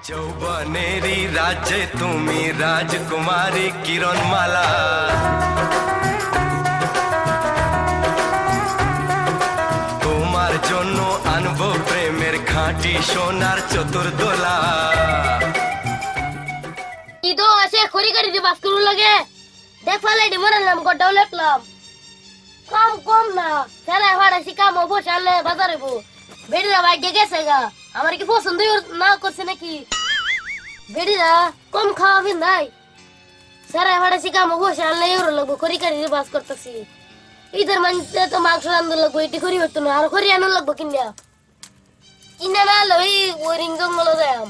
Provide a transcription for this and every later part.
যৌবনেরই রাজ্যে তুমি রাজকুমারী কিরণমালা, তোমার জন্য আনবো প্রেমের খাঁটি সোনার চতুর্দোলা। ইদো আছে খড়ি গাড়ি দিয়ে বাস করু লাগে দেখালে ডি মরে নাম গডাও লেপলাম কম কম না সারা ভাড়া শিকাম বসালে বাজারে বো বেড়িরা ভাগ্যে গেছে গা আমার কি পছন্দ না করছে নাকি বেড়িরা কম খাওয়াবি নাই সারা ভাড়া শিকাম বসালে ইউরো লাগবো খড়ি গাড়ি দিয়ে বাস করতেছি ইদের মানতে তো মাংস রান্ধু লাগবো এটি খড়ি হতো না আর খড়ি আনো লাগবো কিনা কিনা না লই ওরিং জঙ্গল যাম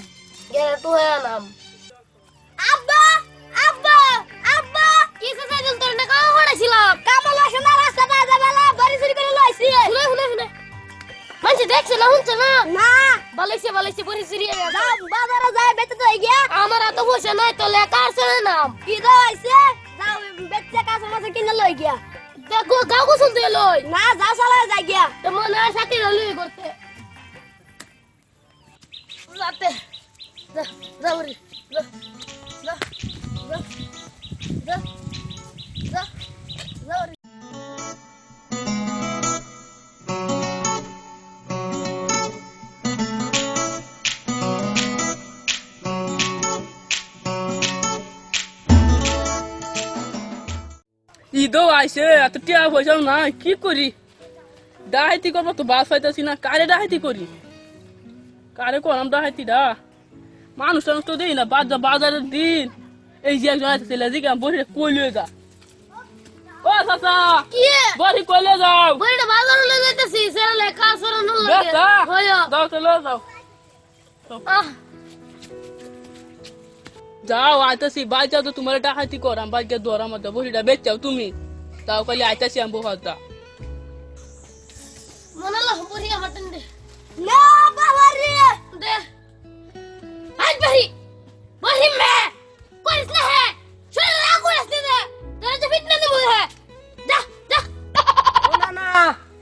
গেরা টু হয়ে নাম আব্বা আব্বা আব্বা কি কথা জল না কাম পড়াছিলাম কামল আসে না রাস্তা না যাবেলা বাড়ি চুরি করে লইছি শুনে শুনে শুনে মানছে দেখছ না হুনছ না না বলেছে বলেছে বাড়ি চুরি দাও বাজারে যায় বেচতে তো গিয়া আমার তো বসে নাই তো লেকার শুনে নাম কি দাও আইছে যাও বেচতে কাছে মাঝে কিনে লই গিয়া দেখো গাও কো শুনতে লই না যা সালা যাই গিয়া তো মনে আর সাথে লই করতে যাতে যাও রে যা যা যা যা যা ঈদও আইসে এত টিয়া পয়সা নাই কি করি ডাহাইতি করবো তো বাস পাইতেছি না কারে ডাহাইতি করি কারে করাম ডাহাইতি ডা মানুষ টানুষ তো দিই না বাজারের দিন এই যে একজন আছে ছেলে দিকে বসে কই লয়ে যা ও চাচা কি বসে কই লয়ে যাও বইটা বাজারে লই যাইতাছি সেরা লেখা সরানো লাগে বেটা হয়ো দাও তো লয়ে যাও আহ যাও আইতাছি বাজা তো তোমার ডাহাইতি করাম বাজকে দোরা মধ্যে বসিটা বেচাও তুমি তাও খালি আইতাছি আমি বহুতা মনালা হবরিয়া মটন দে না বাবারে দে আজ বহি বহি মে কইস না হে চল না কইস দে তোরা তো ফিটনা দেব হে যা যা না না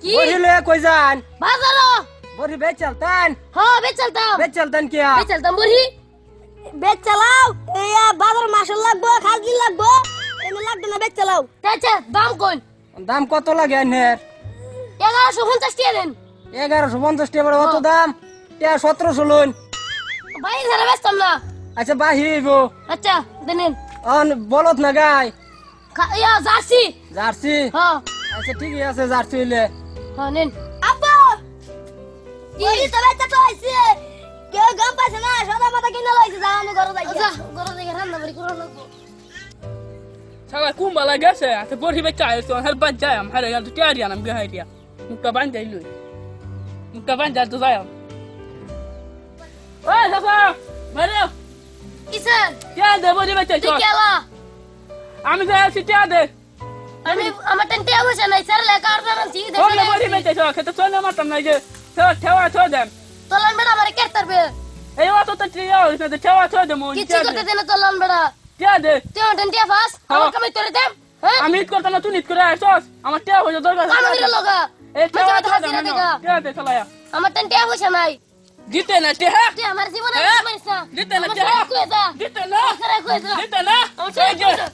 কি বড়ি লয়ে কই যান বাজারো বড়ি বেচলতান হ্যাঁ বেচলতাম বেচলতান কিয়া বেচলতাম বহি বেচ চালাও এই বাজার মাসল লাগবো খাজলি লাগবো এনে লাগবে না বেচ চালাও আচ্ছা দাম কোন দাম কত লাগে আনের 1150 টাকা দেন 1150 টাকা বড় কত দাম টিয়া 1700 লইন ভাই ধরে বেচতাম না আচ্ছা বাহিবো আচ্ছা দেন অন বলত না গাই ইয়া জার্সি জার্সি হ্যাঁ আচ্ছা ঠিক আছে জার্সি হইলে হ্যাঁ নেন আব্বা কি তো বেচা তো আইছে কেউ গাম পাইছে না সাদা মাথা কিনে লইছে যা আমি ঘরে যাই আচ্ছা ঘরে যাই রান্না বাড়ি করো না সালা কুম্বালা গেছে আতে বড়ি বেচা আইছো হেল বাজায় আম হারে গেল টিয়ারি আনাম গাহাইয়া মুক্কা বাঞ্জাই লই মুক্কা বাঞ্জা তো যাও ওই চাচা মারিও কিসে টিয়া দে বড়ি বেচা তুই কেলা আমি যাই আছি টিয়া দে আমি আমার টেন্টে বসে নাই স্যার লেখা আর না জি ওই বড়ি বেচা খেতে চলে মারতাম না যে ঠেওয়া ঠো দেন তোলান বেড়া আমারে কে তারবে এই অত তো টিয়া হইছে ঠেওয়া ঠো দে মন কিছু করতে দেন তোলান বেড়া টিয়া দে তুই টেন্টে ফাস আমার কামে তোরে দেম হ্যাঁ আমি ইট করতাম না তুই ইট করে আসছস আমার টিয়া হইছে দরকার আমাদের লগা এই ঠেওয়া মাঝে ঠো মাঝে দে হাসি না টিয়া দে চলায়া আমার টেন্টে বসে নাই দিতে না টিয়া তুই আমার জীবনে হ্যাঁ? মারিস না দিতে না আমার টিয়া সারা কইতা দিতে না সারা কইতা দিতে না আমার সারা কইতা